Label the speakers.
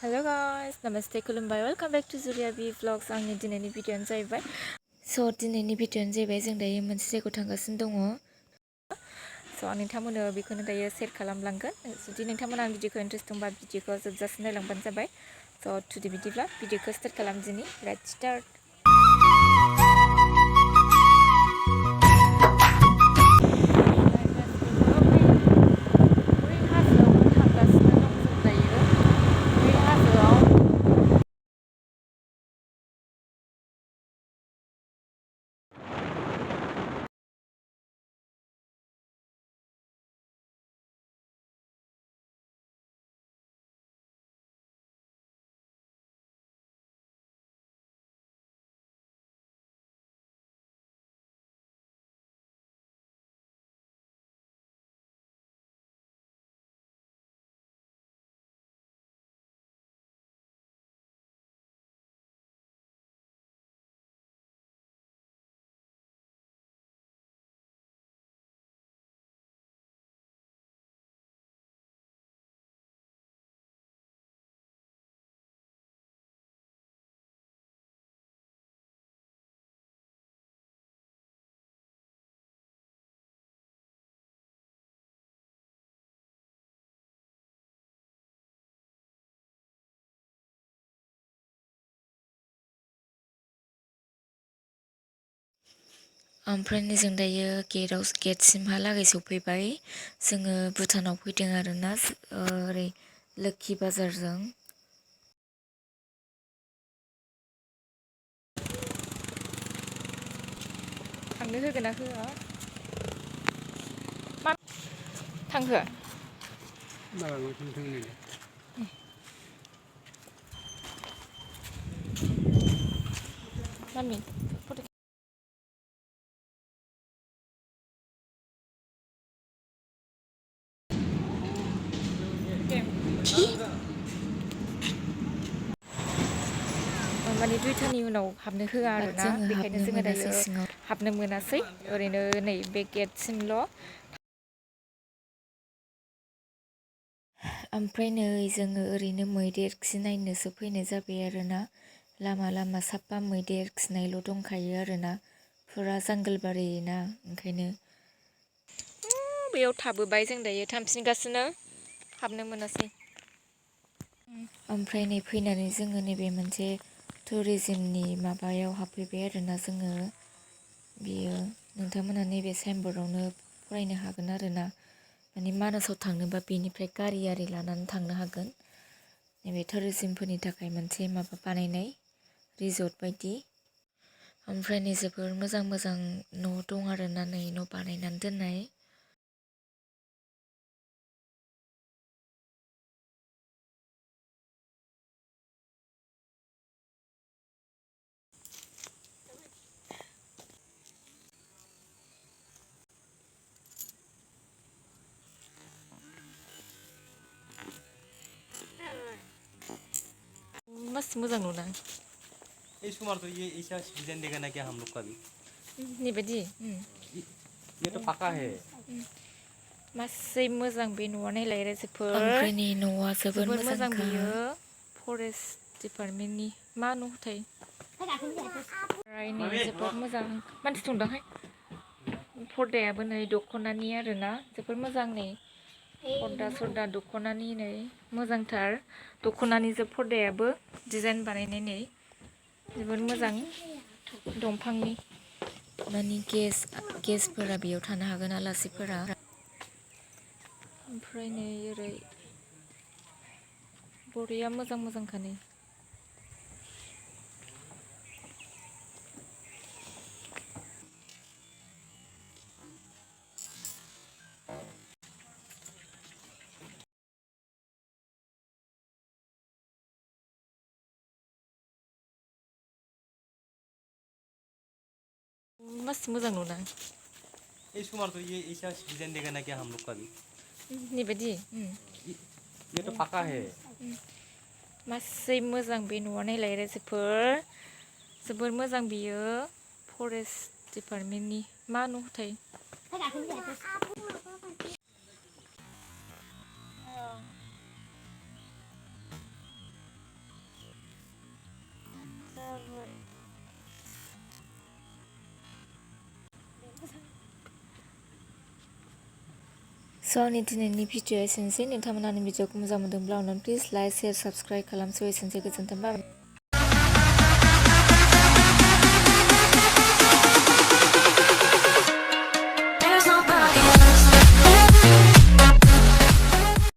Speaker 1: Hello guys, namaste खुलुमबाय, welcome back to Juria B vlogs. आंनि दिनैनि भिडिअ'आनो जाहैबाय दिनैनि भिडिअ'आनो जाहैबाय जों दायो मोनसे जायगायाव थांगासिनो दङ। आं नोंथांमोननो बेखौनो दायो शेयार खालामलांगोन। जुदि नोंथांमोना आं भिडिअ'खौ इन्टारेस्ट दंबा भिडिअ'खौ जोबजासिम नायलांबानो जाबाय। टुडे बिदिब्ला भिडिअ'खौ स्टार्ट खालामदिनि। Let's start. ओमफ्राय जों दायो गेटसिमहालागै सफैबाय। जोङो भुटानाव फैदों आरोना, ओरै लोखि बाजारजों। थांनो होगोन ना होआ? मा थांहो? मामि माने 2तानि उनाव हाबनो होआ आरोना, बेखायनो जोङो दायो हाबनो मोनासै। ओरैनो नै बे गेटसिमल'। ओमफ्राय नै जोङो ओरैनो मैदेर खिनायनोसो फैनाय जाबाय आरोना। लामा लामा साफा मैदेर खिनायल' दंखायो आरोना, फुरा जांगोलबारि ना, ओंखायनो बेयाव थाबोबाय। जों दायो थांफिनगासिनो, हाबनो मोनासै। ओमफ्राय नै फैनानै जोङो नैबे मोनसे टुरिजिमनि माबायाव हाबफैबाय आरोना जोङो। बेयो नोंथांमोना नैबे साइनबर्डआवनो फरायनो हागोन आरोना। माने मानासाव थांनोबा बेनिफ्राय गारि आरि लानानै थांनो हागोन। नैबे टुरिजिमफोरनि थाखाय मोनसे माबा बानायनाय रिजर्ट बायदि। ओमफ्राय नै जोबोर मोजां मोजां न' दं आरोना, नै न' बानायनानै दोननाय। मस्त मोजां नुना।
Speaker 2: इस कुमार तो ये ऐसा डिजाइन देगा ना क्या हम लोग का भी?
Speaker 1: बेबायदि
Speaker 2: ये तो पक्का है।
Speaker 1: मासै मोजां बे न'आ, नायलाय जोबोर। ओमफ्राय नै न'आ जोबोर मोजां बियो। फरेस्ट डिपार्टमेन्टनि मा न'थाय? ओमफ्राय नै जोबोर मोजां। मानसि दंदांहाय। पर्दायाबो नै दख'नानि आरोना, जोबोर मोजां। नै पर्दा दख'नानि, नै मोजांथार दख'नानि जोब पर्दायाबो डिजाइन बानायनाय। नै जोबोर मोजां दंफांनि। माने गेसफोरा बेयाव थानो हागोन, आलासिफोरा। ओमफ्राय नै ओरै बरिया मोजां मोजांखा नै। मस्त मोजां नुना।
Speaker 2: इस कुमार तो ये ऐसा डिजाइन देगा ना क्या हम लोग का भी?
Speaker 1: बेबायदि
Speaker 2: ये तो पक्का है।
Speaker 1: मासै मोजां बे न'आ, नायलाय जोबोर मोजां बियो। फरेस्ट डिपार्टमेन्टनि मा न'थाय? स' आंनि दिनैनि भिडिअ'आ एसेनोसै नोंथांमोना आंनि भिडिअ'खौ मोजां मोनदोंब्ला अननानै प्लिज लाइक शेयार साबस्क्राइब खालाम। स' एसेनोसै गोजोन्थों बाय।